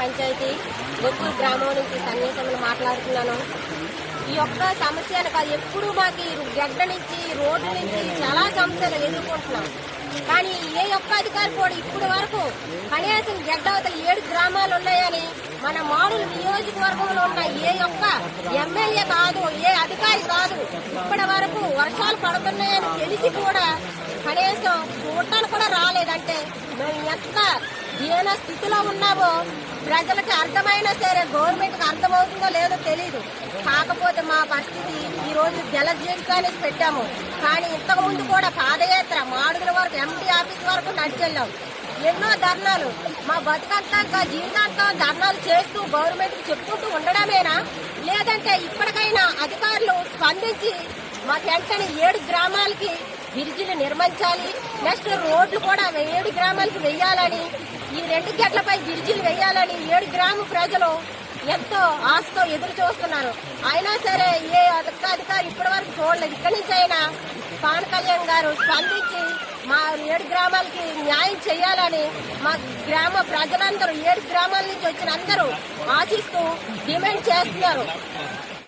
పంచాయతీ బొత్తూరు గ్రామం నుంచి సన్యాసములు మాట్లాడుతున్నాను. ఈ యొక్క సమస్యను కాదు, ఎప్పుడు మాకు గడ్డ నుంచి రోడ్డు నుంచి చాలా సమస్యలు ఎదుర్కొంటున్నాం. కానీ ఏ ఒక్క అధికారి కూడా ఇప్పటి వరకు కనీసం గడ్డ అవతల 7 గ్రామాలు ఉన్నాయని మన మాడులు నియోజకవర్గంలో ఉన్న ఏ ఒక్క ఎమ్మెల్యే కాదు, ఏ అధికారి కాదు ఇప్పటి వరకు వర్షాలు పడుతున్నాయని తెలిసి కూడా కనీసం చూడటానికి కూడా రాలేదంటే మేము ఎంత దీన స్థితిలో ఉన్నామో ప్రజలకు అర్థమైనా సరే గవర్నమెంట్ కి అర్థమవుతుందో లేదో తెలీదు. కాకపోతే మా పరిస్థితి ఈ రోజు జలజీవితాన్ని పెట్టాము. కానీ ఇంతకు ముందు కూడా పాదయాత్ర మాడుగుల వరకు ఎంపీ ఆఫీస్ వరకు నడిచెళ్ళాం. ఎన్నో ధర్నాలు, మా బతుకంతా జీవితాంతం ధర్నాలు చేస్తూ గవర్నమెంట్ కి చెప్పుకుంటూ ఉండడమేనా, లేదంటే ఇప్పటికైనా అధికారులు స్పందించి మాకు వెంటనే 7 గ్రామాలకి బ్రిడ్జిలు నిర్మించాలి, నెక్స్ట్ రోడ్లు కూడా 7 గ్రామాలకు వెయ్యాలని, ఈ 2 గేట్లపై బ్రిడ్జిలు వెయ్యాలని 7 గ్రామ ప్రజలు ఎంతో ఆశతో ఎదురు చూస్తున్నారు. అయినా సరే ఏ అధికారి ఇప్పటి వరకు చూడలేదు. ఇక్కడి నుంచి అయినా పవన్ కళ్యాణ్ గారు స్పందించి మా 7 గ్రామాలకి న్యాయం చేయాలని మా గ్రామ ప్రజలందరూ 7 గ్రామాల నుంచి వచ్చిన అందరూ ఆశిస్తూ డిమాండ్ చేస్తున్నారు.